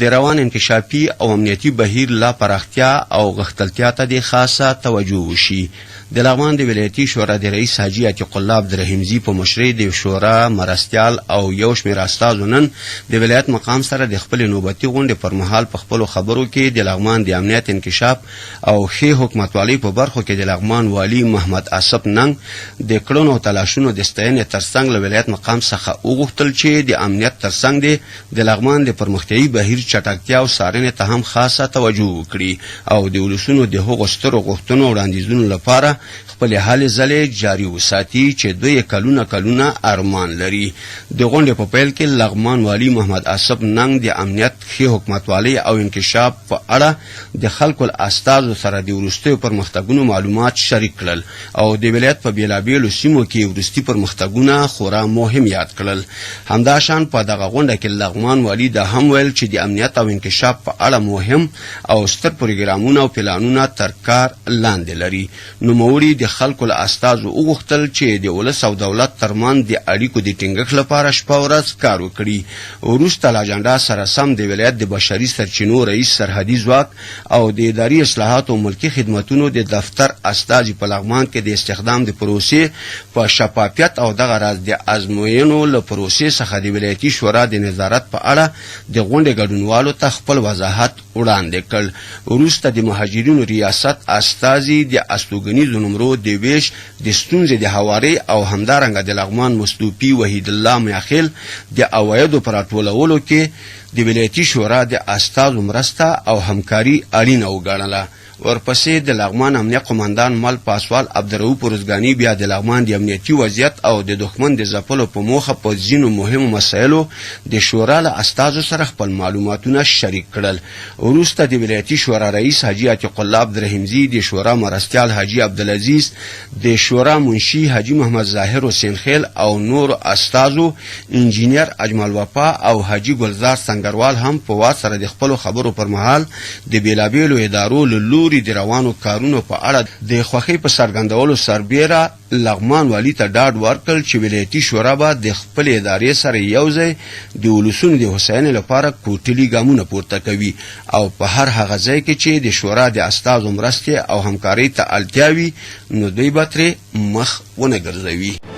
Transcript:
د روان انکشافي او امنیتي بهیر لا پراختیا او غښتلتیا ته د خاصه توجه وشي. د لغمان د ولایتي شورا د رئیس حاجي عتیق الله عبدالرحیمزي په مشرۍ د شورا مرستیال او یو شمېر استازو نن د ولایت مقام سره د خپل نوبتي غونډې پر مهال په خپلو خبرو کې د لغمان د امنیت انکشاف او ښې حکومتوالۍ په برخو کې د لغمان والي محمد آصف ننګ د کړنو او تلاشونو د ستاینې ترڅنګ له ولایت مقام څخه وغوښتل چې د امنیت ترڅنګ د لغمان د پرمختیایي بهیر چټکتیا او څارنې ته هم خاصه توجه وکړي او د ولسونو د هغو سترو غوښتنو او وړاندیزونو لپاره خپل حال ځلې جاري وساتي چې دوی کلونه ارمان لري. د غونډې په پیل کې لغمان والي محمد آصف ننګ د امنیت ښې حکومتوالۍ او انکشاف په اړه د خلکو استازو سره د وروستیو پرمختګونو معلومات شریک کړل او د ولایت په بیلابیلو سیمو کې وروستي پرمختګونه خورا مهم یاد کړل. همداشان په دغه غونډه کې لغمان والي دا هم ویل چې د امنیت او انکشاف په اړه مهم او ستر پروګرامونه او پلانونه تر کار لاندې لري. نوموړي د خلکو له استازو وغوښتل چې د ولس او دولت ترمنځ د اړیکو د ټینګښت لپاره شپه ورځ کار وکړي. وروسته له اجنډا سره سم د ولایت د بشري سرچینو رئیس سرحدي ځواک او د اداري اصلاحاتو او ملکي خدمتونو د دفتر استازي په لغمان کې د استخدام د پروسې په شفافیت او دغه راز د ازموینو له پروسې څخه د ولایتي شورا د نظارت په اړه د غونډې ګډونوالو ته خپل وضاحت وړاندې کړ. وروسته د مهاجرینو ریاست استازي د استوګنیزو نمرو د ویش د ستونزې د هواري او همدارنګه د لغمان مستوفي وحید الله میاخیل د عوایدو پر راټولولو کې د ولایتي شورا د استازو مرسته او همکاري اړینه وګڼله. ورپسې د لغمان امنیه قومندان مل پاسوال عبدالرؤف ورزګاني بیا د لغمان د امنیتي وضعیت او د دښمن د ځپلو په موخه په ځینو مهمو مسایلو د شورا له استازو سره خپل معلوماتونه شریک کړل. وروسته د ولایتي شورا رئیس حاجي عتیق الله عبدالرحیمزي د شورا مرستیال حاجي عبدالعزیز د شورا منشي حاجي محمد ظاهر حسین خیل او نور استازو انجینیر اجمل وفا او حاجي ګلزار سنگروال هم په واسطه سره د خپل خبرو پر مهال د بیلابیلو ادارو له د روانو کارونو په اړه د خوښۍ په څرګندولو سربیره لغمان والي ته ډاډ ورکړ چې ولایتي شورا به د خپل ادارې سره یوځای د ولسونو د هوساینې لپاره کوټلي ګامونه پورته کوي او په هر هغه ځای کې چې د شورا د استازو مرستې او همکارۍ ته اړتیا وي نو دوی به ترې مخ ونه ګرځوي.